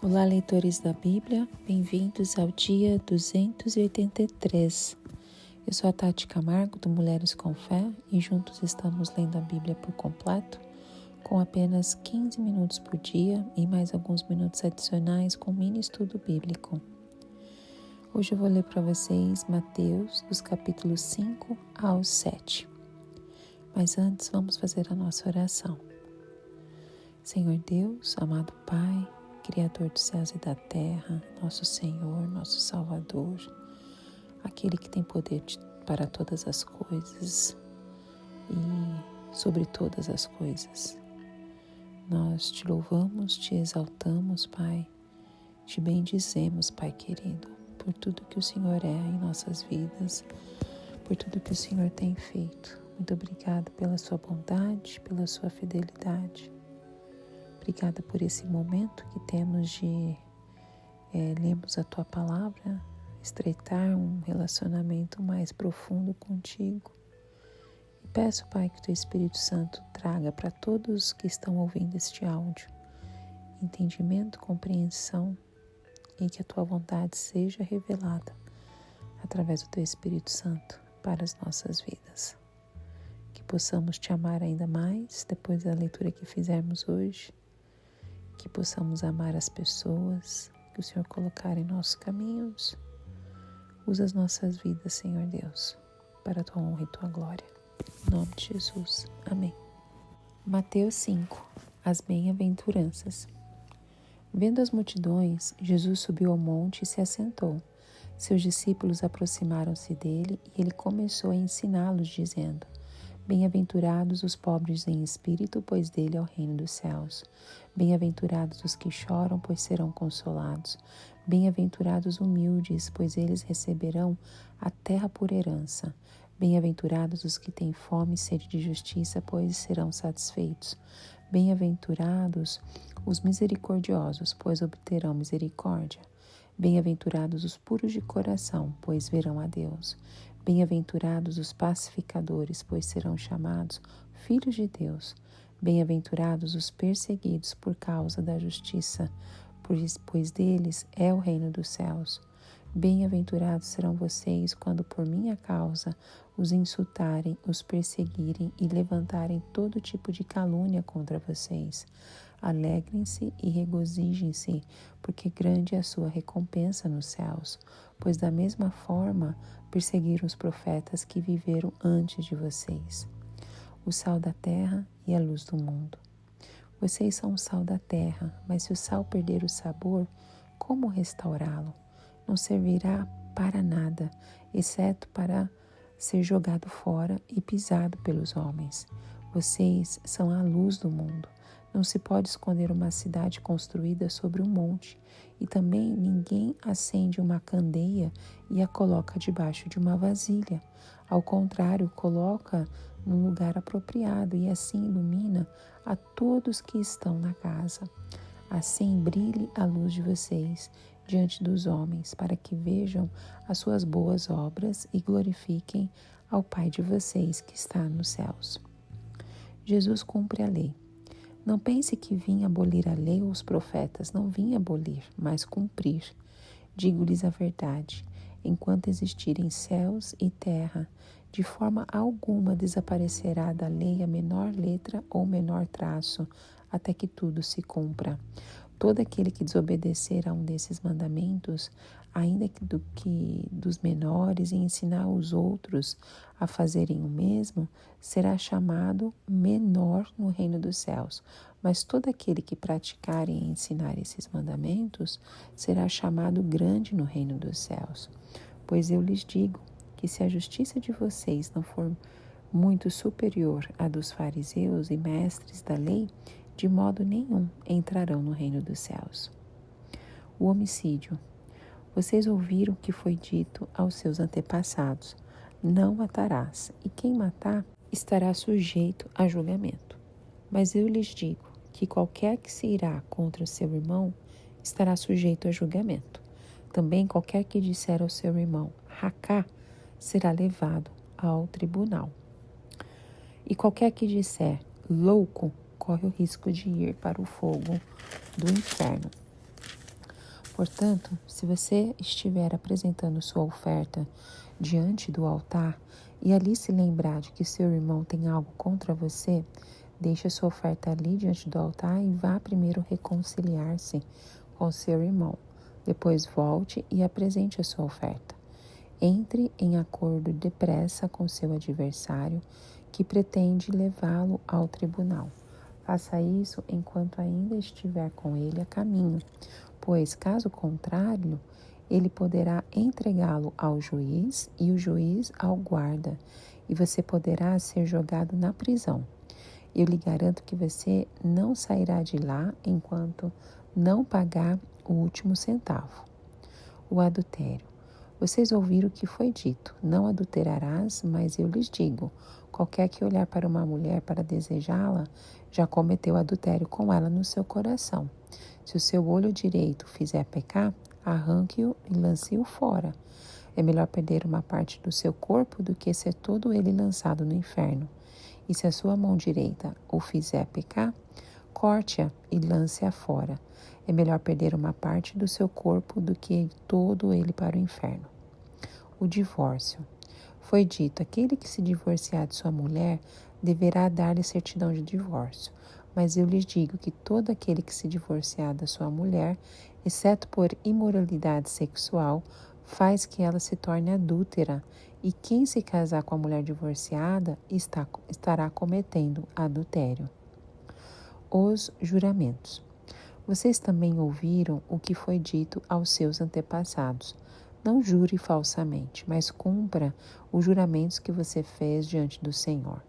Olá, leitores da Bíblia, bem-vindos ao dia 283. Eu sou a Tati Camargo, do Mulheres com Fé, e juntos estamos lendo a Bíblia por completo, com apenas 15 minutos por dia e mais alguns minutos adicionais com mini estudo bíblico. Hoje eu vou ler para vocês Mateus, dos capítulos 5 ao 7. Mas antes, vamos fazer a nossa oração. Senhor Deus, amado Pai, Criador dos céus e da terra, nosso Senhor, nosso Salvador, aquele que tem poder para todas as coisas e sobre todas as coisas. Nós te louvamos, te exaltamos, Pai, te bendizemos, Pai querido, por tudo que o Senhor é em nossas vidas, por tudo que o Senhor tem feito. Muito obrigada pela sua bondade, pela sua fidelidade. Obrigada por esse momento que temos de lermos a Tua Palavra, estreitar um relacionamento mais profundo contigo. E peço, Pai, que o Teu Espírito Santo traga para todos que estão ouvindo este áudio entendimento, compreensão e que a Tua vontade seja revelada através do Teu Espírito Santo para as nossas vidas. Que possamos Te amar ainda mais depois da leitura que fizermos hoje. Que possamos amar as pessoas que o Senhor colocar em nossos caminhos. Usa as nossas vidas, Senhor Deus, para a Tua honra e Tua glória. Em nome de Jesus. Amém. Mateus 5. As bem-aventuranças. Vendo as multidões, Jesus subiu ao monte e se assentou. Seus discípulos aproximaram-se dele e ele começou a ensiná-los, dizendo: Bem-aventurados os pobres em espírito, pois dele é o reino dos céus. Bem-aventurados os que choram, pois serão consolados. Bem-aventurados humildes, pois eles receberão a terra por herança. Bem-aventurados os que têm fome e sede de justiça, pois serão satisfeitos. Bem-aventurados os misericordiosos, pois obterão misericórdia. Bem-aventurados os puros de coração, pois verão a Deus. Bem-aventurados os pacificadores, pois serão chamados filhos de Deus. Bem-aventurados os perseguidos por causa da justiça, pois deles é o reino dos céus. Bem-aventurados serão vocês quando por minha causa os insultarem, os perseguirem e levantarem todo tipo de calúnia contra vocês. Alegrem-se e regozijem-se, porque grande é a sua recompensa nos céus, pois da mesma forma perseguiram os profetas que viveram antes de vocês. O sal da terra e a luz do mundo. Vocês são o sal da terra, mas se o sal perder o sabor, como restaurá-lo? Não servirá para nada, exceto para ser jogado fora e pisado pelos homens. Vocês são a luz do mundo. Não se pode esconder uma cidade construída sobre um monte, e também ninguém acende uma candeia e a coloca debaixo de uma vasilha. Ao contrário, coloca num lugar apropriado e assim ilumina a todos que estão na casa. Assim brilhe a luz de vocês diante dos homens, para que vejam as suas boas obras e glorifiquem ao Pai de vocês que está nos céus. Jesus cumpre a lei. Não pense que vim abolir a lei ou os profetas. Não vim abolir, mas cumprir. Digo-lhes a verdade. Enquanto existirem céus e terra, de forma alguma desaparecerá da lei a menor letra ou menor traço, até que tudo se cumpra. Todo aquele que desobedecer a um desses mandamentos, ainda que dos menores, e ensinar os outros a fazerem o mesmo, será chamado menor no reino dos céus. Mas todo aquele que praticar e ensinar esses mandamentos será chamado grande no reino dos céus. Pois eu lhes digo que se a justiça de vocês não for muito superior à dos fariseus e mestres da lei, de modo nenhum entrarão no reino dos céus. O homicídio. Vocês ouviram que foi dito aos seus antepassados: não matarás, e quem matar estará sujeito a julgamento. Mas eu lhes digo que qualquer que se irá contra o seu irmão estará sujeito a julgamento. Também qualquer que disser ao seu irmão racá será levado ao tribunal. E qualquer que disser louco corre o risco de ir para o fogo do inferno. Portanto, se você estiver apresentando sua oferta diante do altar e ali se lembrar de que seu irmão tem algo contra você, deixe a sua oferta ali diante do altar e vá primeiro reconciliar-se com seu irmão. Depois volte e apresente a sua oferta. Entre em acordo depressa com seu adversário que pretende levá-lo ao tribunal. Faça isso enquanto ainda estiver com ele a caminho, pois, caso contrário, ele poderá entregá-lo ao juiz e o juiz ao guarda, e você poderá ser jogado na prisão. Eu lhe garanto que você não sairá de lá enquanto não pagar o último centavo. O adultério. Vocês ouviram o que foi dito: não adulterarás, mas eu lhes digo: qualquer que olhar para uma mulher para desejá-la, já cometeu adultério com ela no seu coração. Se o seu olho direito fizer pecar, arranque-o e lance-o fora. É melhor perder uma parte do seu corpo do que ser todo ele lançado no inferno. E se a sua mão direita o fizer pecar, corte-a e lance-a fora. É melhor perder uma parte do seu corpo do que ir todo ele para o inferno. O divórcio. Foi dito: aquele que se divorciar de sua mulher deverá dar-lhe certidão de divórcio. Mas eu lhes digo que todo aquele que se divorciar da sua mulher, exceto por imoralidade sexual, faz que ela se torne adúltera, e quem se casar com a mulher divorciada estará cometendo adultério. Os juramentos. Vocês também ouviram o que foi dito aos seus antepassados: não jure falsamente, mas cumpra os juramentos que você fez diante do Senhor.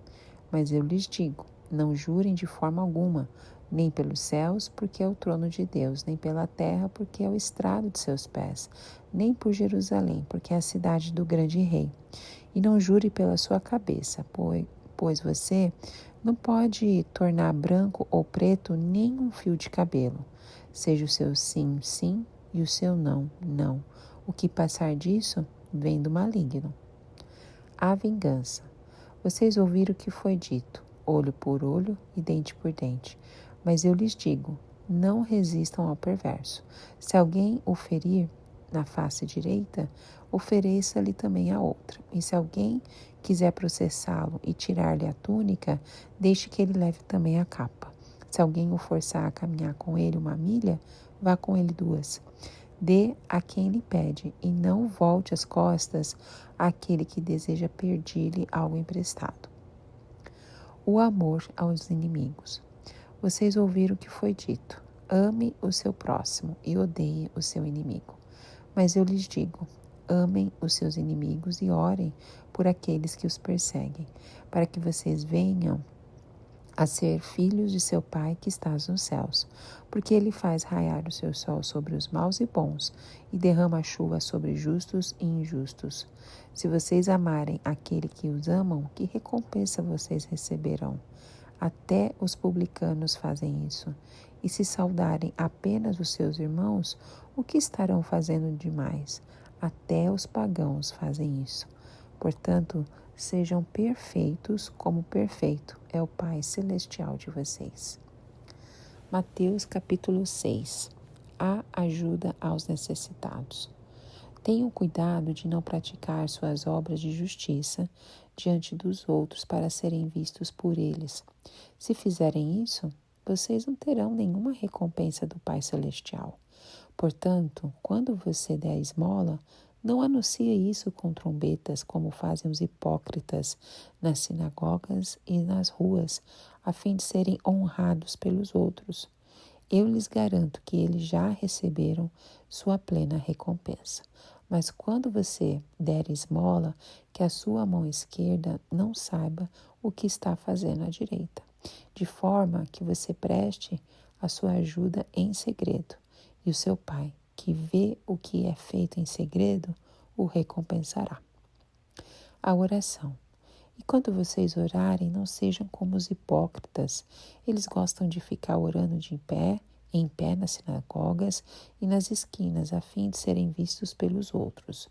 Mas eu lhes digo: não jurem de forma alguma, nem pelos céus, porque é o trono de Deus, nem pela terra, porque é o estrado de seus pés, nem por Jerusalém, porque é a cidade do grande rei. E não jure pela sua cabeça, pois você não pode tornar branco ou preto nem um fio de cabelo. Seja o seu sim, sim, e o seu não, não. O que passar disso vem do maligno. A vingança. Vocês ouviram o que foi dito: olho por olho e dente por dente. Mas eu lhes digo: não resistam ao perverso. Se alguém o ferir na face direita, ofereça-lhe também a outra. E se alguém quiser processá-lo e tirar-lhe a túnica, deixe que ele leve também a capa. Se alguém o forçar a caminhar com ele 1 milha, vá com ele 2. Dê a quem lhe pede, e não volte as costas àquele que deseja pedir-lhe algo emprestado. O amor aos inimigos. Vocês ouviram o que foi dito: ame o seu próximo e odeie o seu inimigo. Mas eu lhes digo: amem os seus inimigos e orem por aqueles que os perseguem, para que vocês venham a ser filhos de seu Pai que estás nos céus, porque ele faz raiar o seu sol sobre os maus e bons e derrama a chuva sobre justos e injustos. Se vocês amarem aquele que os amam, que recompensa vocês receberão? Até os publicanos fazem isso. E se saudarem apenas os seus irmãos, o que estarão fazendo demais? Até os pagãos fazem isso. Portanto, sejam perfeitos como perfeito é o Pai Celestial de vocês. Mateus capítulo 6. A ajuda aos necessitados. Tenham cuidado de não praticar suas obras de justiça diante dos outros para serem vistos por eles. Se fizerem isso, vocês não terão nenhuma recompensa do Pai Celestial. Portanto, quando você der esmola, não anuncie isso com trombetas, como fazem os hipócritas nas sinagogas e nas ruas, a fim de serem honrados pelos outros. Eu lhes garanto que eles já receberam sua plena recompensa. Mas quando você der esmola, que a sua mão esquerda não saiba o que está fazendo a direita, de forma que você preste a sua ajuda em segredo, e o seu Pai, que vê o que é feito em segredo, o recompensará. A oração. E quando vocês orarem, não sejam como os hipócritas. Eles gostam de ficar orando em pé nas sinagogas e nas esquinas, a fim de serem vistos pelos outros.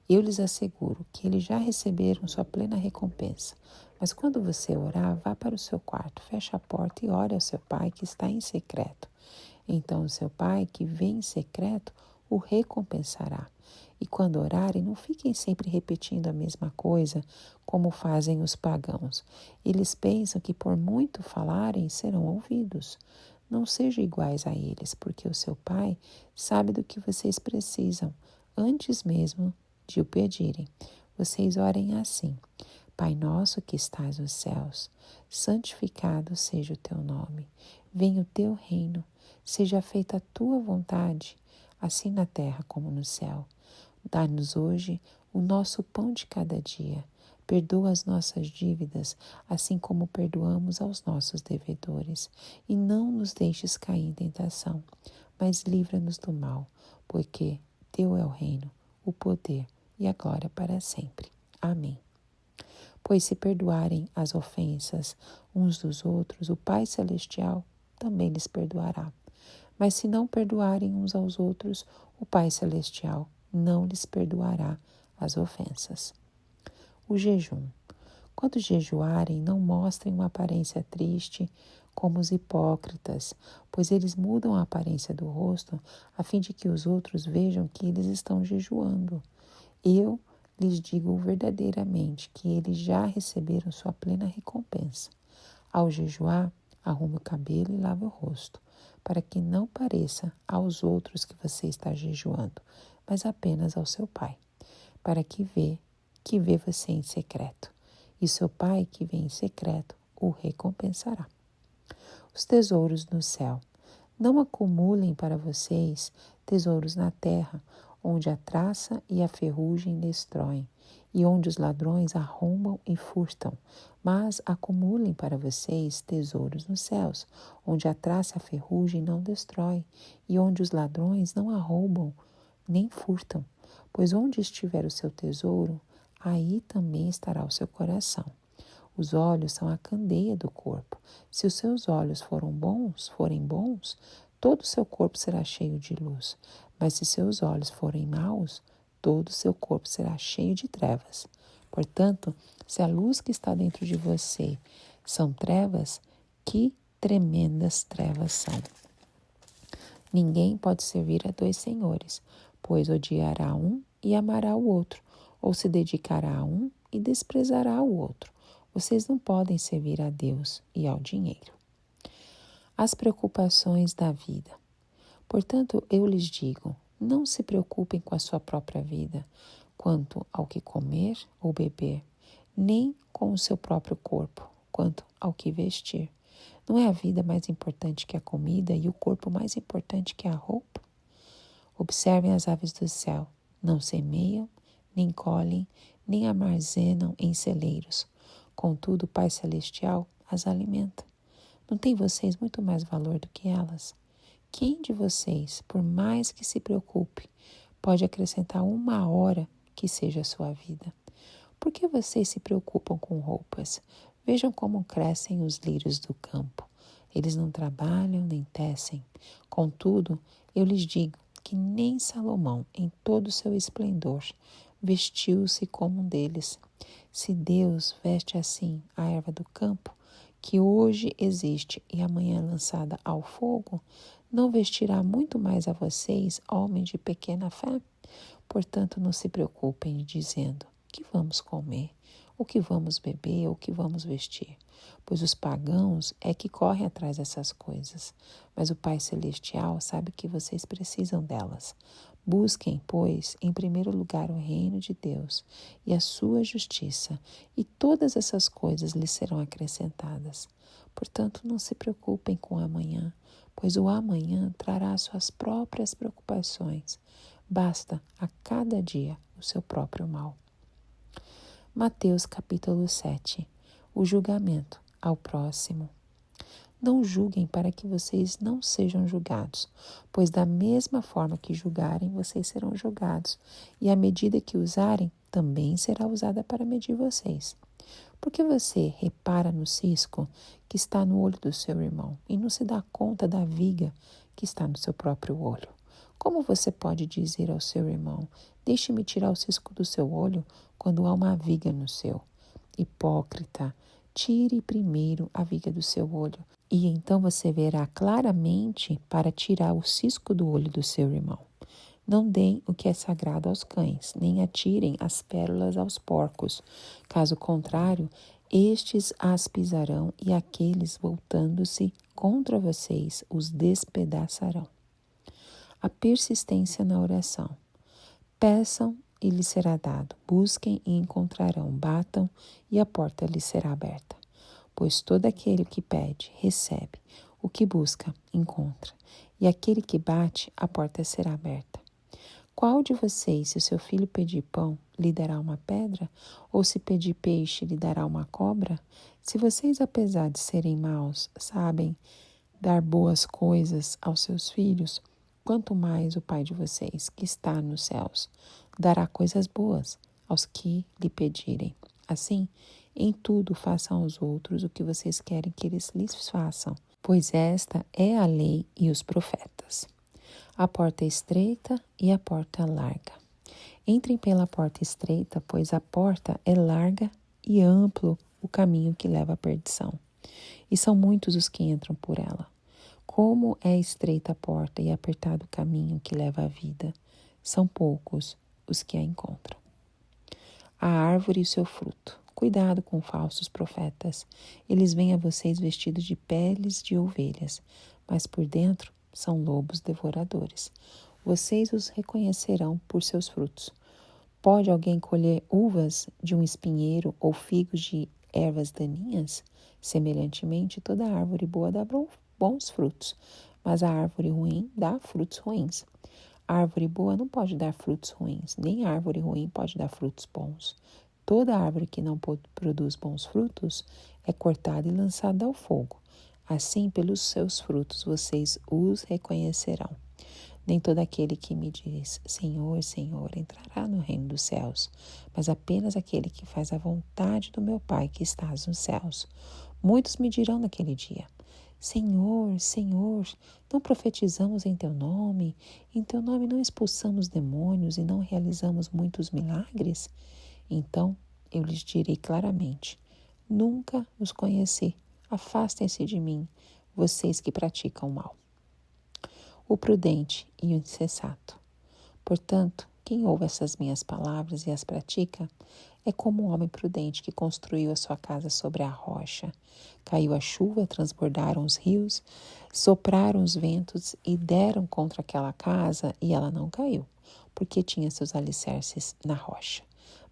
Eu lhes asseguro que eles já receberam sua plena recompensa. Mas quando você orar, vá para o seu quarto, feche a porta e ore ao seu Pai que está em secreto. Então o seu Pai, que vê em secreto, o recompensará. E quando orarem, não fiquem sempre repetindo a mesma coisa, como fazem os pagãos. Eles pensam que por muito falarem serão ouvidos. Não sejam iguais a eles, porque o seu Pai sabe do que vocês precisam, antes mesmo de o pedirem. Vocês orem assim: Pai nosso que estás nos céus, santificado seja o teu nome. Venha o teu reino, seja feita a tua vontade, assim na terra como no céu. Dá-nos hoje o nosso pão de cada dia. Perdoa as nossas dívidas, assim como perdoamos aos nossos devedores. E não nos deixes cair em tentação, mas livra-nos do mal, porque teu é o reino, o poder e a glória para sempre. Amém. Pois se perdoarem as ofensas uns dos outros, o Pai Celestial também lhes perdoará. Mas se não perdoarem uns aos outros, o Pai Celestial não lhes perdoará as ofensas. O jejum. Quando jejuarem, não mostrem uma aparência triste como os hipócritas, pois eles mudam a aparência do rosto a fim de que os outros vejam que eles estão jejuando. Eu lhes digo verdadeiramente que eles já receberam sua plena recompensa. Ao jejuar, arrume o cabelo e lave o rosto, para que não pareça aos outros que você está jejuando, mas apenas ao seu Pai, para que vê você em secreto. E seu Pai, que vê em secreto, o recompensará. Os tesouros no céu. Não acumulem para vocês tesouros na terra, onde a traça e a ferrugem destroem, e onde os ladrões arrombam e furtam. Mas acumulem para vocês tesouros nos céus, onde a traça e a ferrugem não destrói, e onde os ladrões não arrombam nem furtam. Pois onde estiver o seu tesouro, aí também estará o seu coração. Os olhos são a candeia do corpo. Se os seus olhos forem bons, todo o seu corpo será cheio de luz. Mas se seus olhos forem maus, todo o seu corpo será cheio de trevas. Portanto, se a luz que está dentro de você são trevas, que tremendas trevas são. Ninguém pode servir a dois senhores, pois odiará um e amará o outro, ou se dedicará a um e desprezará o outro. Vocês não podem servir a Deus e ao dinheiro. As preocupações da vida. Portanto, eu lhes digo, não se preocupem com a sua própria vida, quanto ao que comer ou beber, nem com o seu próprio corpo, quanto ao que vestir. Não é a vida mais importante que a comida e o corpo mais importante que a roupa? Observem as aves do céu, não semeiam, nem colhem, nem armazenam em celeiros. Contudo, o Pai Celestial as alimenta. Não tem vocês muito mais valor do que elas? Quem de vocês, por mais que se preocupe, pode acrescentar uma hora que seja a sua vida? Por que vocês se preocupam com roupas? Vejam como crescem os lírios do campo. Eles não trabalham nem tecem. Contudo, eu lhes digo que nem Salomão, em todo o seu esplendor, vestiu-se como um deles. Se Deus veste assim a erva do campo, que hoje existe e amanhã é lançada ao fogo, não vestirá muito mais a vocês, homens de pequena fé? Portanto, não se preocupem dizendo: o que vamos comer, o que vamos beber, o que vamos vestir? Pois os pagãos é que correm atrás dessas coisas, mas o Pai Celestial sabe que vocês precisam delas. Busquem, pois, em primeiro lugar o reino de Deus e a sua justiça, e todas essas coisas lhes serão acrescentadas. Portanto, não se preocupem com o amanhã, pois o amanhã trará suas próprias preocupações. Basta a cada dia o seu próprio mal. Mateus capítulo 7. O julgamento ao próximo. Não julguem para que vocês não sejam julgados, pois da mesma forma que julgarem, vocês serão julgados, e a medida que usarem também será usada para medir vocês. Por que você repara no cisco que está no olho do seu irmão e não se dá conta da viga que está no seu próprio olho? Como você pode dizer ao seu irmão: deixe-me tirar o cisco do seu olho, quando há uma viga no seu? Hipócrita, tire primeiro a viga do seu olho, e então você verá claramente para tirar o cisco do olho do seu irmão. Não deem o que é sagrado aos cães, nem atirem as pérolas aos porcos. Caso contrário, estes as pisarão e aqueles, voltando-se contra vocês, os despedaçarão. A persistência na oração. Peçam e lhes será dado. Busquem e encontrarão. Batam e a porta lhes será aberta. Pois todo aquele que pede, recebe. O que busca, encontra. E aquele que bate, a porta será aberta. Qual de vocês, se o seu filho pedir pão, lhe dará uma pedra? Ou se pedir peixe, lhe dará uma cobra? Se vocês, apesar de serem maus, sabem dar boas coisas aos seus filhos, quanto mais o Pai de vocês, que está nos céus, dará coisas boas aos que lhe pedirem. Assim, em tudo façam aos outros o que vocês querem que eles lhes façam, pois esta é a lei e os profetas. A porta é estreita e a porta larga. Entrem pela porta estreita, pois a porta é larga e amplo o caminho que leva à perdição, e são muitos os que entram por ela. Como é estreita a porta e apertado o caminho que leva à vida, são poucos os que a encontram. A árvore e o seu fruto. Cuidado com falsos profetas. Eles vêm a vocês vestidos de peles de ovelhas, mas por dentro são lobos devoradores. Vocês os reconhecerão por seus frutos. Pode alguém colher uvas de um espinheiro ou figos de ervas daninhas? Semelhantemente, toda árvore boa dá bons frutos, mas a árvore ruim dá frutos ruins. A árvore boa não pode dar frutos ruins, nem a árvore ruim pode dar frutos bons. Toda árvore que não produz bons frutos é cortada e lançada ao fogo. Assim, pelos seus frutos, vocês os reconhecerão. Nem todo aquele que me diz, Senhor, Senhor, entrará no reino dos céus, mas apenas aquele que faz a vontade do meu Pai que estás nos céus. Muitos me dirão naquele dia, Senhor, Senhor, não profetizamos em Teu nome não expulsamos demônios e não realizamos muitos milagres? Então eu lhes direi claramente, nunca os conheci. Afastem-se de mim, vocês que praticam o mal. O prudente e o insensato. Portanto, quem ouve essas minhas palavras e as pratica, é como um homem prudente que construiu a sua casa sobre a rocha. Caiu a chuva, transbordaram os rios, sopraram os ventos e deram contra aquela casa, e ela não caiu, porque tinha seus alicerces na rocha.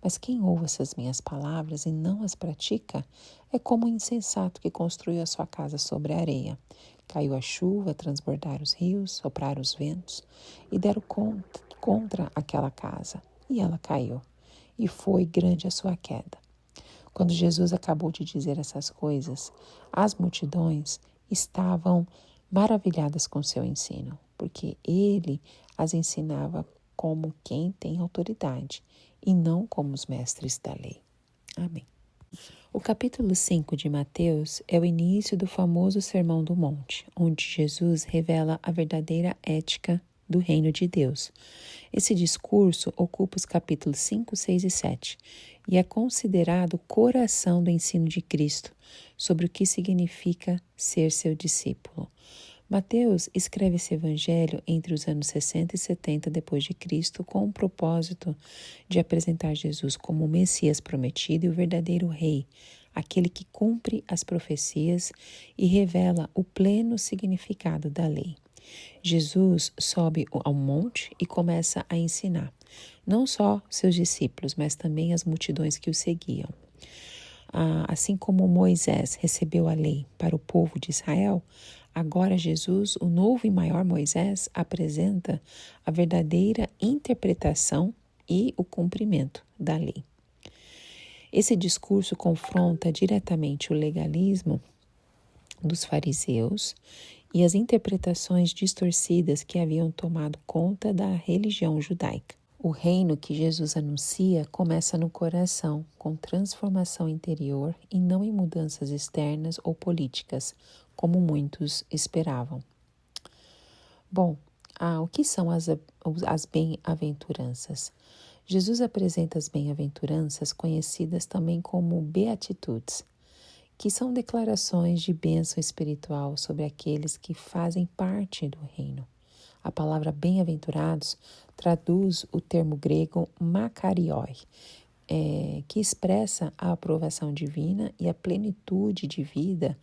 Mas quem ouve essas minhas palavras e não as pratica, é como um insensato que construiu a sua casa sobre a areia. Caiu a chuva, transbordaram os rios, sopraram os ventos e deram contra aquela casa, e ela caiu, e foi grande a sua queda. Quando Jesus acabou de dizer essas coisas, as multidões estavam maravilhadas com seu ensino, porque ele as ensinava como quem tem autoridade e não como os mestres da lei. Amém. O capítulo 5 de Mateus é o início do famoso Sermão do Monte, onde Jesus revela a verdadeira ética do reino de Deus. Esse discurso ocupa os capítulos 5, 6 e 7 e é considerado o coração do ensino de Cristo sobre o que significa ser seu discípulo. Mateus escreve esse evangelho entre os anos 60 e 70 depois de Cristo com o propósito de apresentar Jesus como o Messias prometido e o verdadeiro rei, aquele que cumpre as profecias e revela o pleno significado da lei. Jesus sobe ao monte e começa a ensinar, não só seus discípulos, mas também as multidões que o seguiam. Assim como Moisés recebeu a lei para o povo de Israel, agora Jesus, o novo e maior Moisés, apresenta a verdadeira interpretação e o cumprimento da lei. Esse discurso confronta diretamente o legalismo dos fariseus e as interpretações distorcidas que haviam tomado conta da religião judaica. O reino que Jesus anuncia começa no coração, com transformação interior e não em mudanças externas ou políticas, como muitos esperavam. Bom, o que são as bem-aventuranças? Jesus apresenta as bem-aventuranças, conhecidas também como beatitudes, que são declarações de bênção espiritual sobre aqueles que fazem parte do reino. A palavra bem-aventurados traduz o termo grego makarioi, que expressa a aprovação divina e a plenitude de vida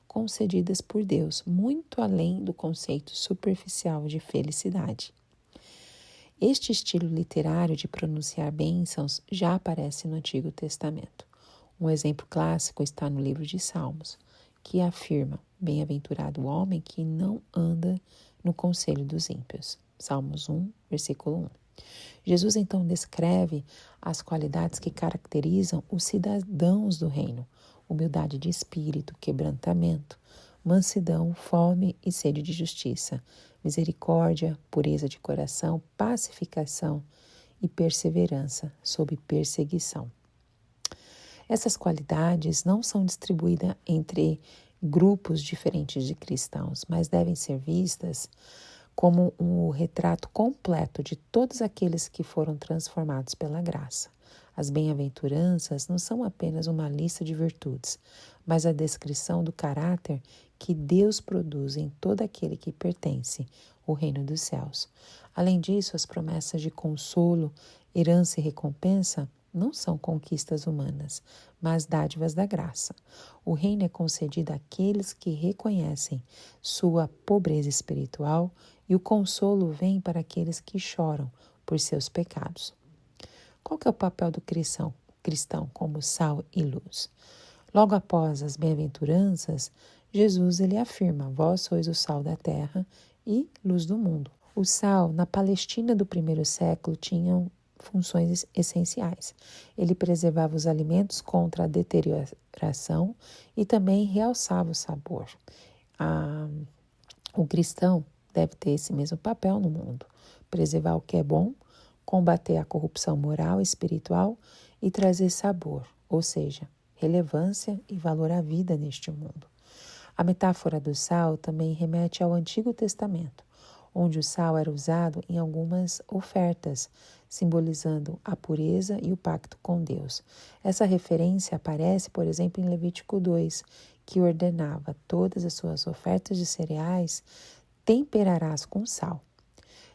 concedidas por Deus, muito além do conceito superficial de felicidade. Este estilo literário de pronunciar bênçãos já aparece no Antigo Testamento. Um exemplo clássico está no livro de Salmos, que afirma: bem-aventurado o homem que não anda no conselho dos ímpios. Salmos 1, versículo 1. Jesus então descreve as qualidades que caracterizam os cidadãos do reino: humildade de espírito, quebrantamento, mansidão, fome e sede de justiça, misericórdia, pureza de coração, pacificação e perseverança sob perseguição. Essas qualidades não são distribuídas entre grupos diferentes de cristãos, mas devem ser vistas como um retrato completo de todos aqueles que foram transformados pela graça. As bem-aventuranças não são apenas uma lista de virtudes, mas a descrição do caráter que Deus produz em todo aquele que pertence ao reino dos céus. Além disso, as promessas de consolo, herança e recompensa não são conquistas humanas, mas dádivas da graça. O reino é concedido àqueles que reconhecem sua pobreza espiritual e o consolo vem para aqueles que choram por seus pecados. Qual que é o papel do cristão como sal e luz? Logo após as bem-aventuranças, Jesus ele afirma: vós sois o sal da terra e luz do mundo. O sal, na Palestina do primeiro século, tinha funções essenciais. Ele preservava os alimentos contra a deterioração e também realçava o sabor. O cristão deve ter esse mesmo papel no mundo: preservar o que é bom, combater a corrupção moral e espiritual e trazer sabor, ou seja, relevância e valor à vida neste mundo. A metáfora do sal também remete ao Antigo Testamento, onde o sal era usado em algumas ofertas, simbolizando a pureza e o pacto com Deus. Essa referência aparece, por exemplo, em Levítico 2, que ordenava: todas as suas ofertas de cereais temperarás com sal.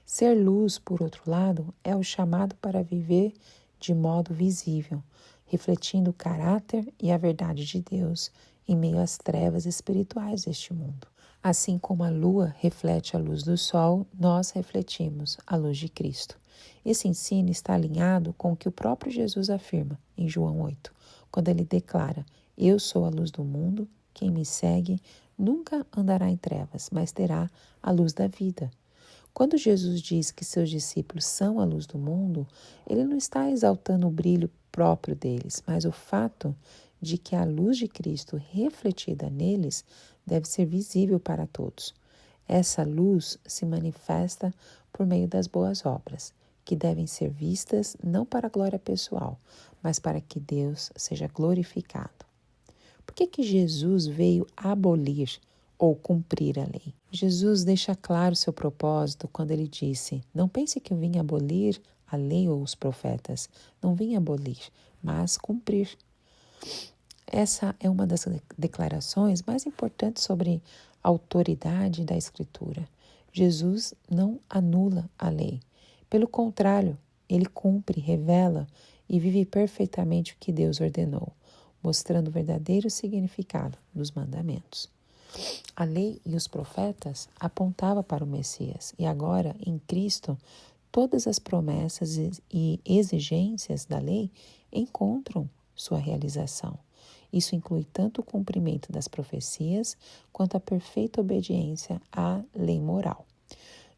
Ser luz, por outro lado, é o chamado para viver de modo visível, refletindo o caráter e a verdade de Deus em meio às trevas espirituais deste mundo. Assim como a lua reflete a luz do sol, nós refletimos a luz de Cristo. Esse ensino está alinhado com o que o próprio Jesus afirma em João 8, quando ele declara: eu sou a luz do mundo, quem me segue nunca andará em trevas, mas terá a luz da vida. Quando Jesus diz que seus discípulos são a luz do mundo, ele não está exaltando o brilho próprio deles, mas o fato de que a luz de Cristo refletida neles deve ser visível para todos. Essa luz se manifesta por meio das boas obras, que devem ser vistas não para a glória pessoal, mas para que Deus seja glorificado. Por que Jesus veio abolir ou cumprir a lei? Jesus deixa claro seu propósito quando ele disse: não pense que eu vim abolir a lei ou os profetas. Não vim abolir, mas cumprir. Essa é uma das declarações mais importantes sobre a autoridade da Escritura. Jesus não anula a lei. Pelo contrário, ele cumpre, revela e vive perfeitamente o que Deus ordenou, mostrando o verdadeiro significado dos mandamentos. A lei e os profetas apontavam para o Messias e agora, em Cristo, todas as promessas e exigências da lei encontram sua realização. Isso inclui tanto o cumprimento das profecias quanto a perfeita obediência à lei moral.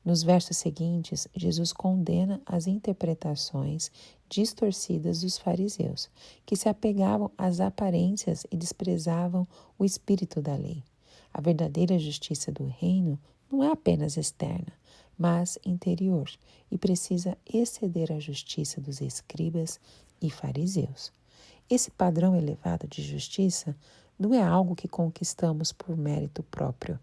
Nos versos seguintes, Jesus condena as interpretações distorcidas dos fariseus, que se apegavam às aparências e desprezavam o espírito da lei. A verdadeira justiça do reino não é apenas externa, mas interior, e precisa exceder a justiça dos escribas e fariseus. Esse padrão elevado de justiça não é algo que conquistamos por mérito próprio,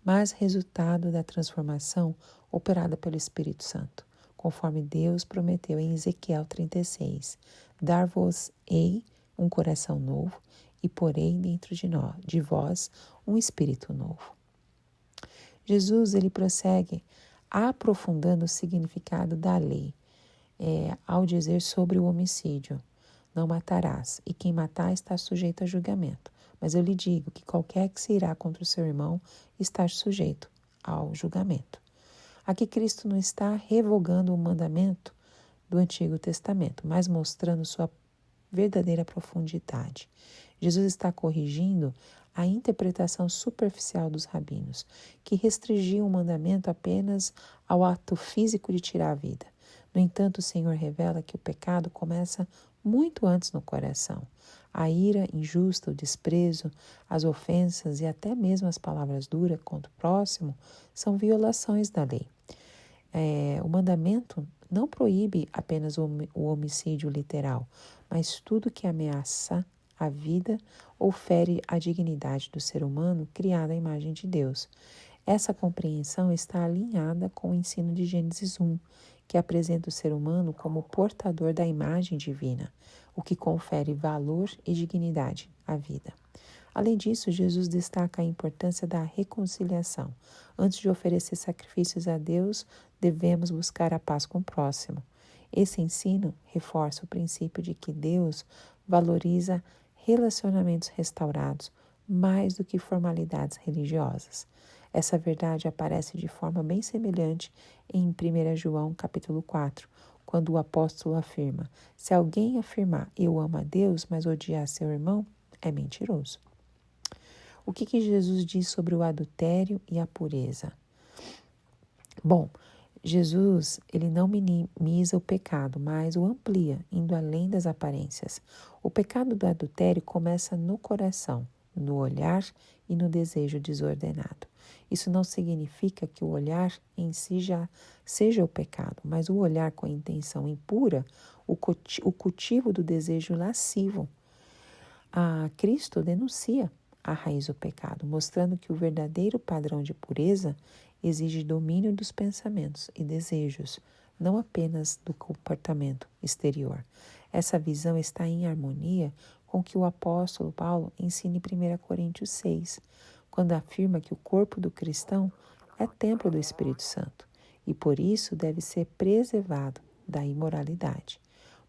mas resultado da transformação operada pelo Espírito Santo, conforme Deus prometeu em Ezequiel 36, dar-vos-ei um coração novo e porei dentro de vós um espírito novo. Jesus ele prossegue aprofundando o significado da lei, ao dizer sobre o homicídio: não matarás, e quem matar está sujeito a julgamento. Mas eu lhe digo que qualquer que se irá contra o seu irmão está sujeito ao julgamento. Aqui Cristo não está revogando o mandamento do Antigo Testamento, mas mostrando sua verdadeira profundidade. Jesus está corrigindo a interpretação superficial dos rabinos, que restringiam o mandamento apenas ao ato físico de tirar a vida. No entanto, o Senhor revela que o pecado começa muito antes no coração. A ira injusta, o desprezo, as ofensas e até mesmo as palavras duras contra o próximo são violações da lei. O mandamento não proíbe apenas o homicídio literal, mas tudo que ameaça a vida ou fere a dignidade do ser humano criado à imagem de Deus. Essa compreensão está alinhada com o ensino de Gênesis 1, que apresenta o ser humano como portador da imagem divina, o que confere valor e dignidade à vida. Além disso, Jesus destaca a importância da reconciliação. Antes de oferecer sacrifícios a Deus, devemos buscar a paz com o próximo. Esse ensino reforça o princípio de que Deus valoriza relacionamentos restaurados mais do que formalidades religiosas. Essa verdade aparece de forma bem semelhante em 1 João capítulo 4, quando o apóstolo afirma: se alguém afirmar eu amo a Deus, mas odiar seu irmão, é mentiroso. O que Jesus diz sobre o adultério e a pureza? Bom, Jesus, ele não minimiza o pecado, mas o amplia, indo além das aparências. O pecado do adultério começa no coração, no olhar e no desejo desordenado. Isso não significa que o olhar em si já seja o pecado, mas o olhar com a intenção impura, o cultivo do desejo lascivo. Cristo denuncia a raiz do pecado, mostrando que o verdadeiro padrão de pureza exige domínio dos pensamentos e desejos, não apenas do comportamento exterior. Essa visão está em harmonia com o que o apóstolo Paulo ensina em 1 Coríntios 6, quando afirma que o corpo do cristão é templo do Espírito Santo e por isso deve ser preservado da imoralidade.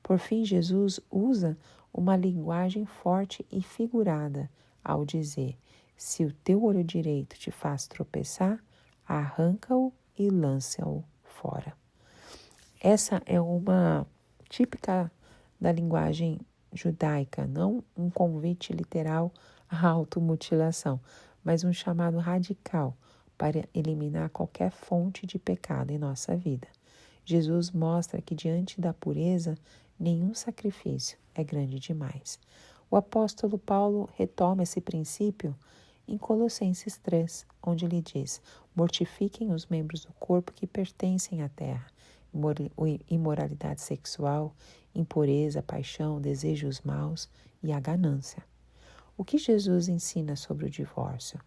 Por fim, Jesus usa uma linguagem forte e figurada ao dizer: se o teu olho direito te faz tropeçar, arranca-o e lança-o fora. Essa é uma típica da linguagem judaica, não um convite literal à automutilação, mas um chamado radical para eliminar qualquer fonte de pecado em nossa vida. Jesus mostra que diante da pureza, nenhum sacrifício é grande demais. O apóstolo Paulo retoma esse princípio em Colossenses 3, onde ele diz: mortifiquem os membros do corpo que pertencem à terra, imoralidade sexual, impureza, paixão, desejos maus e a ganância. O que Jesus ensina sobre o divórcio?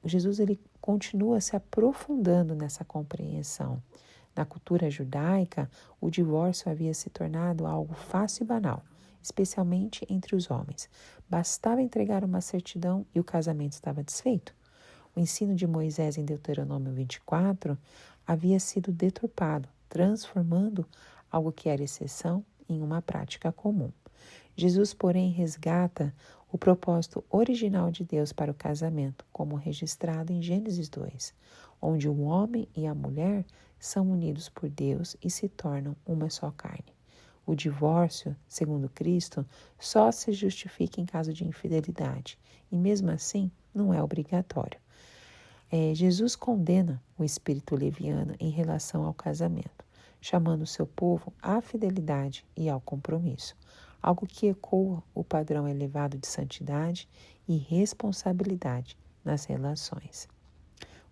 Jesus continua se aprofundando nessa compreensão. Na cultura judaica, o divórcio havia se tornado algo fácil e banal, especialmente entre os homens. Bastava entregar uma certidão e o casamento estava desfeito. O ensino de Moisés em Deuteronômio 24 havia sido deturpado, transformando algo que era exceção em uma prática comum. Jesus, porém, resgata o propósito original de Deus para o casamento, como registrado em Gênesis 2, onde o homem e a mulher são unidos por Deus e se tornam uma só carne. O divórcio, segundo Cristo, só se justifica em caso de infidelidade e, mesmo assim, não é obrigatório. Jesus condena o espírito leviano em relação ao casamento, chamando o seu povo à fidelidade e ao compromisso, algo que ecoa o padrão elevado de santidade e responsabilidade nas relações.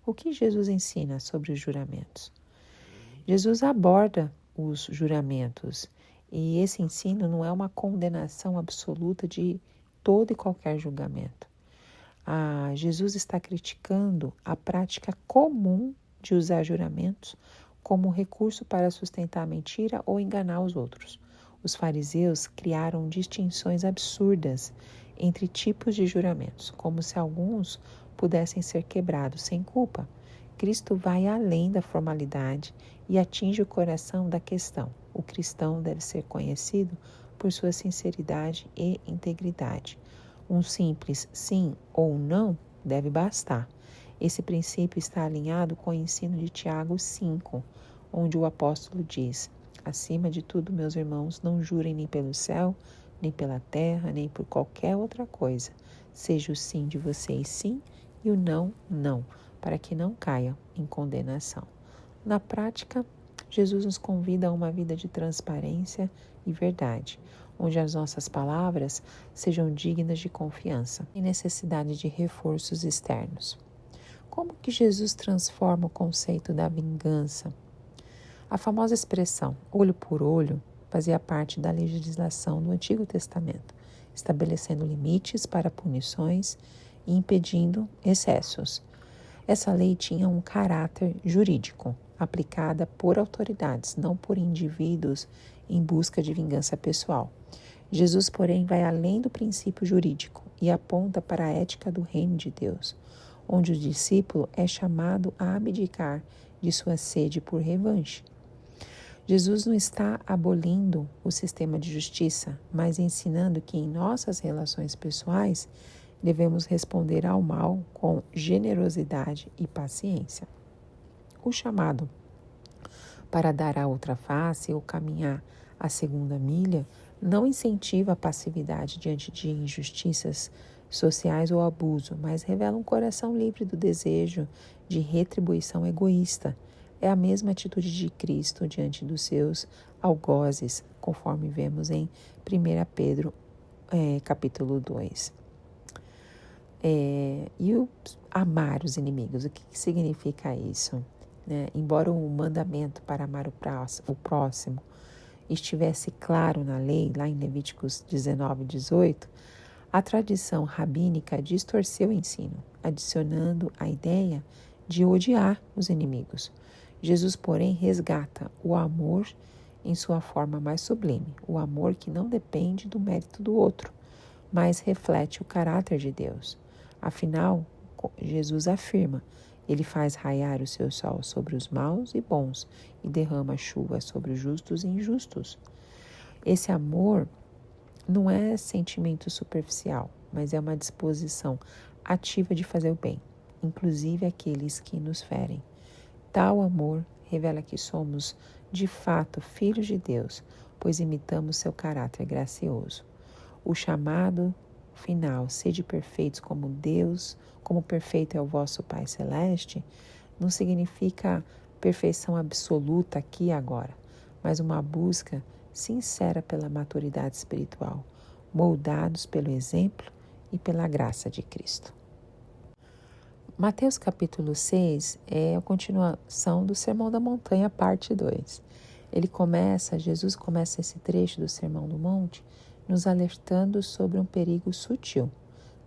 O que Jesus ensina sobre os juramentos? Jesus aborda os juramentos e esse ensino não é uma condenação absoluta de todo e qualquer julgamento. Jesus está criticando a prática comum de usar juramentos como recurso para sustentar a mentira ou enganar os outros. Os fariseus criaram distinções absurdas entre tipos de juramentos, como se alguns pudessem ser quebrados sem culpa. Cristo vai além da formalidade e atinge o coração da questão. O cristão deve ser conhecido por sua sinceridade e integridade. Um simples sim ou não deve bastar. Esse princípio está alinhado com o ensino de Tiago 5, onde o apóstolo diz: acima de tudo, meus irmãos, não jurem nem pelo céu, nem pela terra, nem por qualquer outra coisa. Seja o sim de vocês sim e o não, não, para que não caiam em condenação. Na prática, Jesus nos convida a uma vida de transparência e verdade, onde as nossas palavras sejam dignas de confiança e necessidade de reforços externos. Como que Jesus transforma o conceito da vingança? A famosa expressão olho por olho fazia parte da legislação do Antigo Testamento, estabelecendo limites para punições e impedindo excessos. Essa lei tinha um caráter jurídico, aplicada por autoridades, não por indivíduos em busca de vingança pessoal. Jesus, porém, vai além do princípio jurídico e aponta para a ética do reino de Deus, onde o discípulo é chamado a abdicar de sua sede por revanche. Jesus não está abolindo o sistema de justiça, mas ensinando que em nossas relações pessoais devemos responder ao mal com generosidade e paciência. O chamado para dar a outra face ou caminhar a segunda milha não incentiva a passividade diante de injustiças sociais ou abuso, mas revela um coração livre do desejo de retribuição egoísta. É a mesma atitude de Cristo diante dos seus algozes, conforme vemos em 1 Pedro, capítulo 2. E o amar os inimigos, o que significa isso? Embora o mandamento para amar o próximo estivesse claro na lei, lá em Levíticos 19, 18, a tradição rabínica distorceu o ensino, adicionando a ideia de odiar os inimigos. Jesus, porém, resgata o amor em sua forma mais sublime, o amor que não depende do mérito do outro, mas reflete o caráter de Deus. Afinal, Jesus afirma: ele faz raiar o seu sol sobre os maus e bons e derrama chuva sobre os justos e injustos. Esse amor não é sentimento superficial, mas é uma disposição ativa de fazer o bem, inclusive aqueles que nos ferem. Tal amor revela que somos, de fato, filhos de Deus, pois imitamos seu caráter gracioso. O chamado final, sede perfeitos como Deus, como perfeito é o vosso Pai Celeste, não significa perfeição absoluta aqui e agora, mas uma busca sincera pela maturidade espiritual, moldados pelo exemplo e pela graça de Cristo. Mateus capítulo 6 é a continuação do Sermão da Montanha, parte 2. Jesus começa esse trecho do Sermão do Monte nos alertando sobre um perigo sutil,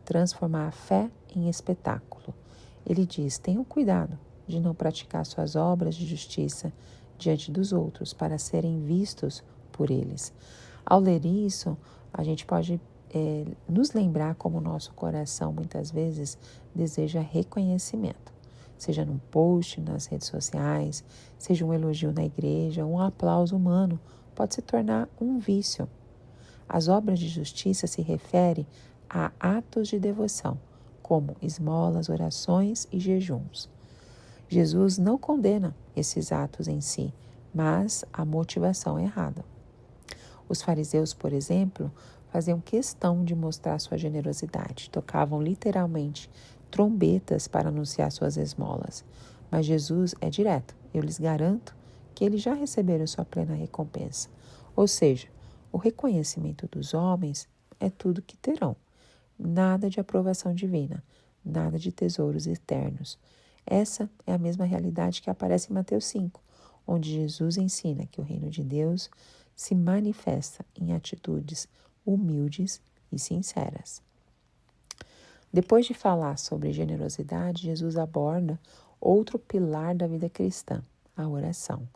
transformar a fé em espetáculo. Ele diz: tenham cuidado de não praticar suas obras de justiça diante dos outros para serem vistos por eles. Ao ler isso, a gente pode nos lembrar como o nosso coração muitas vezes deseja reconhecimento, seja num post nas redes sociais, seja um elogio na igreja, um aplauso humano, pode se tornar um vício. As obras de justiça se referem a atos de devoção, como esmolas, orações e jejuns. Jesus não condena esses atos em si, mas a motivação é errada. Os fariseus, por exemplo, faziam questão de mostrar sua generosidade, tocavam literalmente trombetas para anunciar suas esmolas. Mas Jesus é direto: eu lhes garanto que eles já receberam sua plena recompensa. Ou seja, o reconhecimento dos homens é tudo que terão. Nada de aprovação divina, nada de tesouros eternos. Essa é a mesma realidade que aparece em Mateus 5, onde Jesus ensina que o reino de Deus se manifesta em atitudes humildes e sinceras. Depois de falar sobre generosidade, Jesus aborda outro pilar da vida cristã, a oração.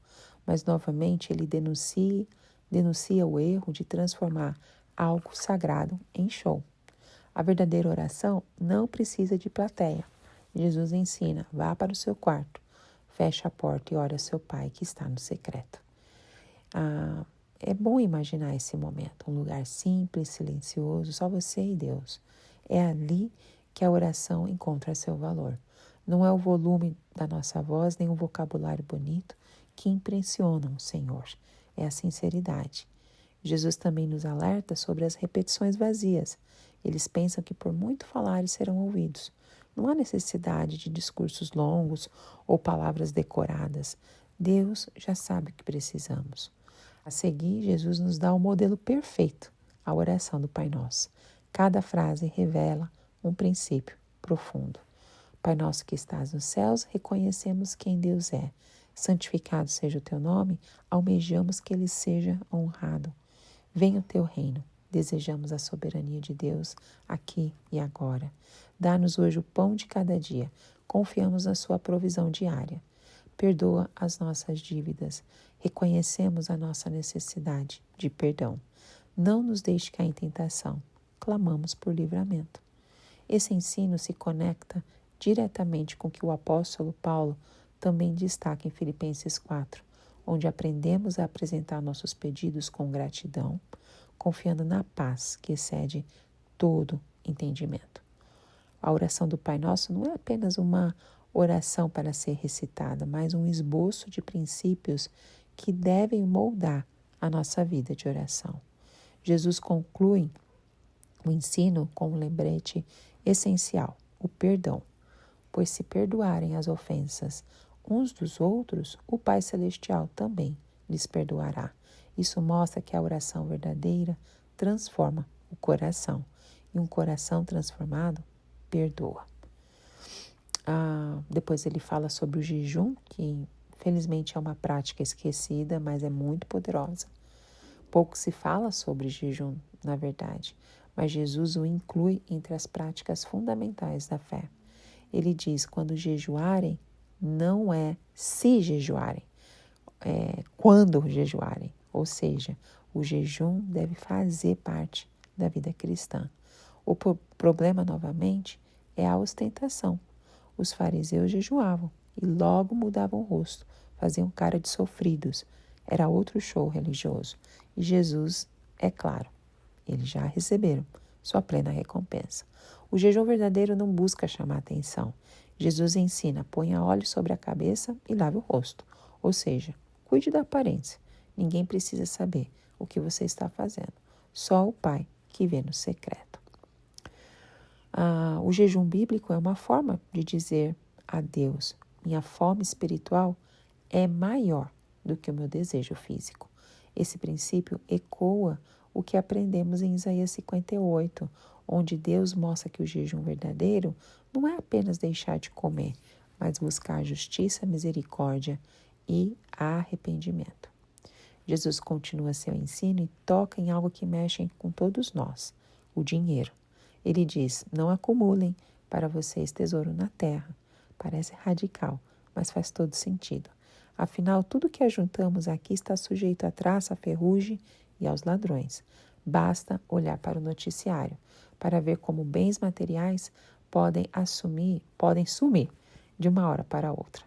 Mas, novamente, ele denuncia o erro de transformar algo sagrado em show. A verdadeira oração não precisa de plateia. Jesus ensina: vá para o seu quarto, feche a porta e ore a seu Pai que está no secreto. É bom imaginar esse momento, um lugar simples, silencioso, só você e Deus. É ali que a oração encontra seu valor. Não é o volume da nossa voz, nem o vocabulário bonito que impressionam o Senhor. É a sinceridade. Jesus também nos alerta sobre as repetições vazias. Eles pensam que por muito falarem serão ouvidos. Não há necessidade de discursos longos ou palavras decoradas. Deus já sabe o que precisamos. A seguir, Jesus nos dá o modelo perfeito, a oração do Pai Nosso. Cada frase revela um princípio profundo. Pai nosso que estás nos céus, reconhecemos quem Deus é. Santificado seja o teu nome, almejamos que ele seja honrado. Venha o teu reino, desejamos a soberania de Deus aqui e agora. Dá-nos hoje o pão de cada dia, confiamos na sua provisão diária. Perdoa as nossas dívidas, reconhecemos a nossa necessidade de perdão. Não nos deixe cair em tentação, clamamos por livramento. Esse ensino se conecta diretamente com o que o apóstolo Paulo também destaca em Filipenses 4, onde aprendemos a apresentar nossos pedidos com gratidão, confiando na paz que excede todo entendimento. A oração do Pai Nosso não é apenas uma oração para ser recitada, mas um esboço de princípios que devem moldar a nossa vida de oração. Jesus conclui o ensino com um lembrete essencial, o perdão. Pois se perdoarem as ofensas uns dos outros, o Pai Celestial também lhes perdoará. Isso mostra que a oração verdadeira transforma o coração. E um coração transformado perdoa. Depois ele fala sobre o jejum, que felizmente é uma prática esquecida, mas é muito poderosa. Pouco se fala sobre jejum, na verdade, mas Jesus o inclui entre as práticas fundamentais da fé. Ele diz, quando jejuarem, não é se jejuarem, é quando jejuarem. Ou seja, o jejum deve fazer parte da vida cristã. O problema, novamente, é a ostentação. Os fariseus jejuavam e logo mudavam o rosto, faziam cara de sofridos. Era outro show religioso. E Jesus, é claro, eles já receberam sua plena recompensa. O jejum verdadeiro não busca chamar atenção. Jesus ensina, ponha óleo sobre a cabeça e lave o rosto. Ou seja, cuide da aparência. Ninguém precisa saber o que você está fazendo. Só o Pai que vê no secreto. O jejum bíblico é uma forma de dizer a Deus, minha fome espiritual é maior do que o meu desejo físico. Esse princípio ecoa o que aprendemos em Isaías 58, onde Deus mostra que o jejum verdadeiro não é apenas deixar de comer, mas buscar justiça, misericórdia e arrependimento. Jesus continua seu ensino e toca em algo que mexe com todos nós, o dinheiro. Ele diz, não acumulem para vocês tesouro na terra. Parece radical, mas faz todo sentido. Afinal, tudo que ajuntamos aqui está sujeito à traça, à ferrugem e aos ladrões. Basta olhar para o noticiário para ver como bens materiais podem sumir de uma hora para outra.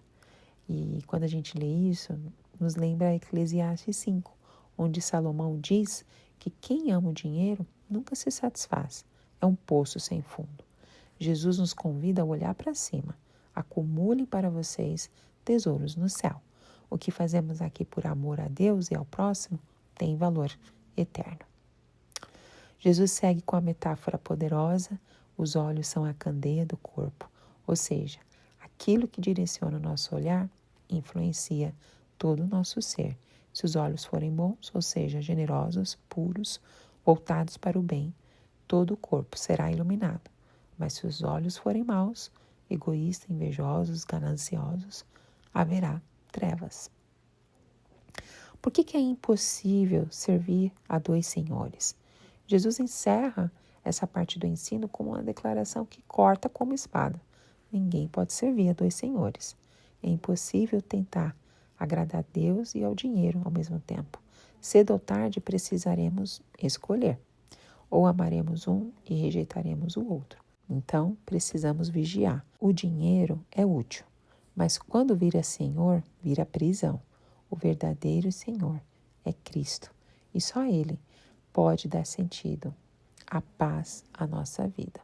E quando a gente lê isso, nos lembra Eclesiastes 5, onde Salomão diz que quem ama o dinheiro nunca se satisfaz. É um poço sem fundo. Jesus nos convida a olhar para cima. Acumulem para vocês tesouros no céu. O que fazemos aqui por amor a Deus e ao próximo tem valor eterno. Jesus segue com a metáfora poderosa, os olhos são a candeia do corpo, ou seja, aquilo que direciona o nosso olhar influencia todo o nosso ser. Se os olhos forem bons, ou seja, generosos, puros, voltados para o bem, todo o corpo será iluminado. Mas se os olhos forem maus, egoístas, invejosos, gananciosos, haverá trevas. Por que é impossível servir a dois senhores? Jesus encerra essa parte do ensino com uma declaração que corta como espada. Ninguém pode servir a dois senhores. É impossível tentar agradar a Deus e ao dinheiro ao mesmo tempo. Cedo ou tarde precisaremos escolher. Ou amaremos um e rejeitaremos o outro. Então, precisamos vigiar. O dinheiro é útil, Mas quando vira Senhor, vira prisão. O verdadeiro Senhor é Cristo. E só Ele pode dar sentido, a paz à nossa vida.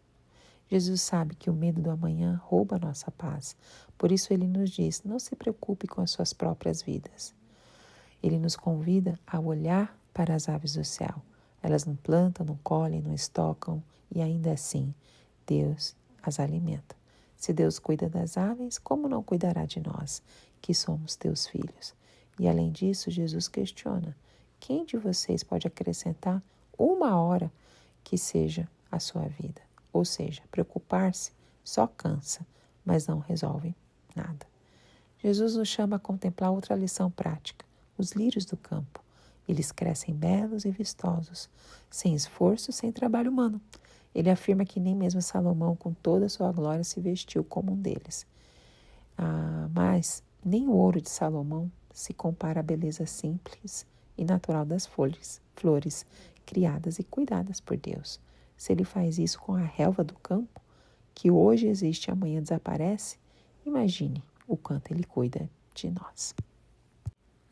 Jesus sabe que o medo do amanhã rouba a nossa paz. Por isso Ele nos diz, não se preocupe com as suas próprias vidas. Ele nos convida a olhar para as aves do céu. Elas não plantam, não colhem, não estocam e ainda assim Deus as alimenta. Se Deus cuida das aves, como não cuidará de nós, que somos teus filhos? E além disso, Jesus questiona, quem de vocês pode acrescentar uma hora que seja a sua vida? Ou seja, preocupar-se só cansa, mas não resolve nada. Jesus nos chama a contemplar outra lição prática, os lírios do campo. Eles crescem belos e vistosos, sem esforço, sem trabalho humano. Ele afirma que nem mesmo Salomão, com toda a sua glória, se vestiu como um deles. Mas nem o ouro de Salomão se compara à beleza simples e natural das flores criadas e cuidadas por Deus. Se ele faz isso com a relva do campo, que hoje existe e amanhã desaparece, imagine o quanto ele cuida de nós.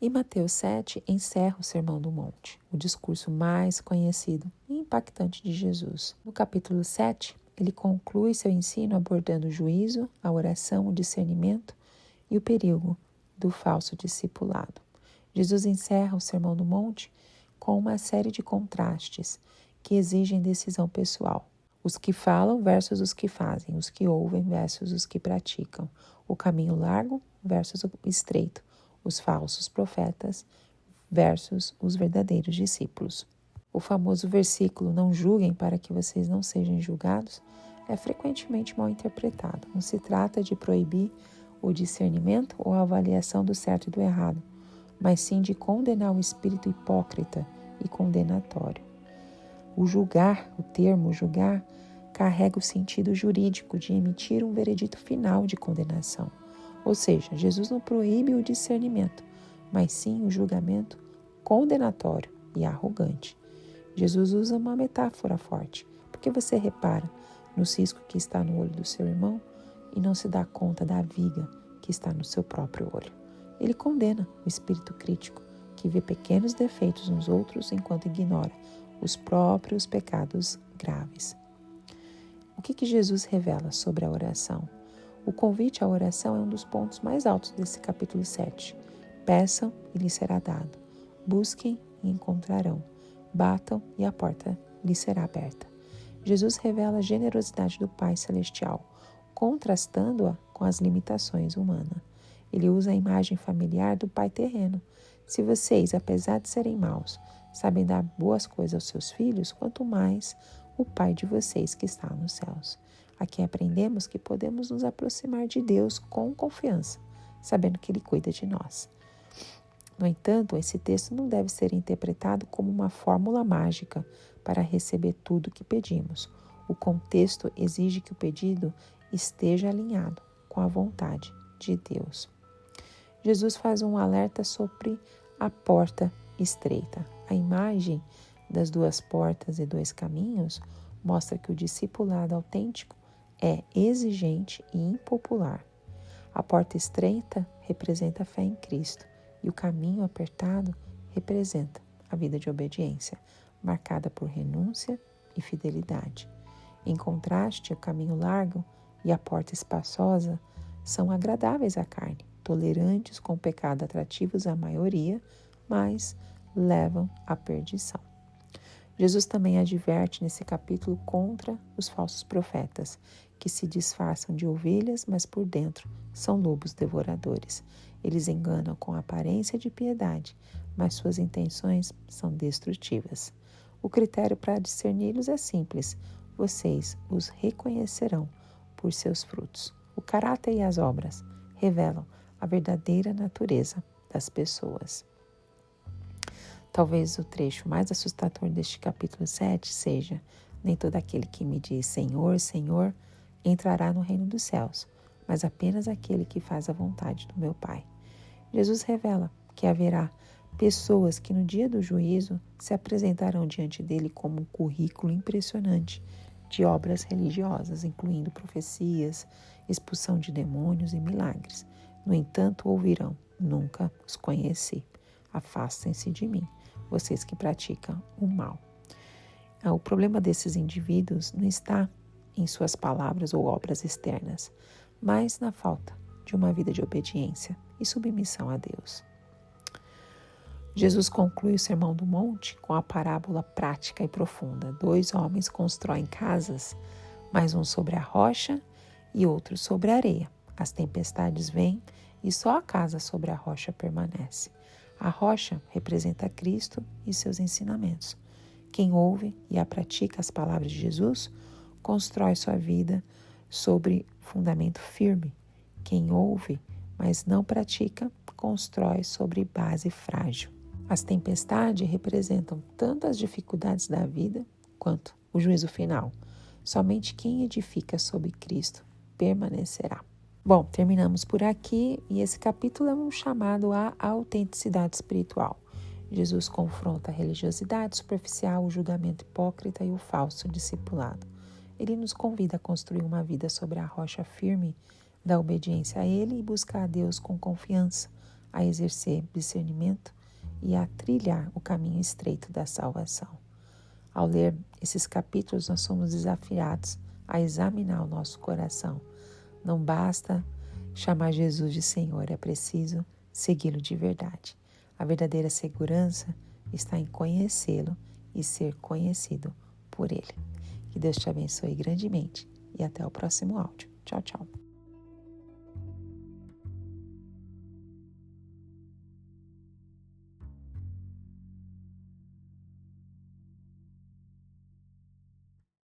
E Mateus 7 encerra o Sermão do Monte, o discurso mais conhecido e impactante de Jesus. No capítulo 7, ele conclui seu ensino abordando o juízo, a oração, o discernimento e o perigo do falso discipulado. Jesus encerra o Sermão do Monte com uma série de contrastes que exigem decisão pessoal. Os que falam versus os que fazem, os que ouvem versus os que praticam, o caminho largo versus o estreito, os falsos profetas versus os verdadeiros discípulos. O famoso versículo, não julguem para que vocês não sejam julgados, é frequentemente mal interpretado. Não se trata de proibir o discernimento ou a avaliação do certo e do errado, mas sim de condenar o espírito hipócrita e condenatório. O termo julgar, carrega o sentido jurídico de emitir um veredito final de condenação. Ou seja, Jesus não proíbe o discernimento, mas sim o julgamento condenatório e arrogante. Jesus usa uma metáfora forte, porque você repara no cisco que está no olho do seu irmão e não se dá conta da viga que está no seu próprio olho. Ele condena o espírito crítico, que vê pequenos defeitos nos outros enquanto ignora os próprios pecados graves. O que Jesus revela sobre a oração? O convite à oração é um dos pontos mais altos desse capítulo 7. Peçam e lhes será dado. Busquem e encontrarão. Batam e a porta lhes será aberta. Jesus revela a generosidade do Pai Celestial, contrastando-a com as limitações humanas. Ele usa a imagem familiar do Pai terreno. Se vocês, apesar de serem maus, sabem dar boas coisas aos seus filhos, quanto mais o Pai de vocês que está nos céus. Aqui aprendemos que podemos nos aproximar de Deus com confiança, sabendo que Ele cuida de nós. No entanto, esse texto não deve ser interpretado como uma fórmula mágica para receber tudo o que pedimos. O contexto exige que o pedido esteja alinhado com a vontade de Deus. Jesus faz um alerta sobre a porta estreita. A imagem das duas portas e dois caminhos mostra que o discipulado autêntico é exigente e impopular. A porta estreita representa a fé em Cristo e o caminho apertado representa a vida de obediência, marcada por renúncia e fidelidade. Em contraste, o caminho largo e a porta espaçosa são agradáveis à carne, tolerantes com o pecado, atrativos à maioria, mas levam à perdição. Jesus também adverte nesse capítulo contra os falsos profetas, que se disfarçam de ovelhas, mas por dentro são lobos devoradores. Eles enganam com aparência de piedade, mas suas intenções são destrutivas. O critério para discerni-los é simples: vocês os reconhecerão por seus frutos. O caráter e as obras revelam a verdadeira natureza das pessoas. Talvez o trecho mais assustador deste capítulo 7 seja: nem todo aquele que me diz Senhor, Senhor, entrará no reino dos céus, mas apenas aquele que faz a vontade do meu Pai. Jesus revela que haverá pessoas que no dia do juízo se apresentarão diante dele como um currículo impressionante de obras religiosas, incluindo profecias, expulsão de demônios e milagres. No entanto, ouvirão: nunca os conheci. Afastem-se de mim, vocês que praticam o mal. O problema desses indivíduos não está em suas palavras ou obras externas, mas na falta de uma vida de obediência e submissão a Deus. Jesus conclui o Sermão do Monte com a parábola prática e profunda. 2 homens constroem casas, mas um sobre a rocha e outro sobre a areia. As tempestades vêm e só a casa sobre a rocha permanece. A rocha representa Cristo e seus ensinamentos. Quem ouve e a pratica as palavras de Jesus, constrói sua vida sobre fundamento firme. Quem ouve, mas não pratica, constrói sobre base frágil. As tempestades representam tanto as dificuldades da vida quanto o juízo final. Somente quem edifica sobre Cristo permanecerá. Bom, terminamos por aqui e esse capítulo é um chamado à autenticidade espiritual. Jesus confronta a religiosidade superficial, o julgamento hipócrita e o falso discipulado. Ele nos convida a construir uma vida sobre a rocha firme da obediência a Ele e buscar a Deus com confiança, a exercer discernimento e a trilhar o caminho estreito da salvação. Ao ler esses capítulos, nós somos desafiados a examinar o nosso coração. Não basta chamar Jesus de Senhor, é preciso segui-lo de verdade. A verdadeira segurança está em conhecê-lo e ser conhecido por Ele. Que Deus te abençoe grandemente e até o próximo áudio. Tchau, tchau.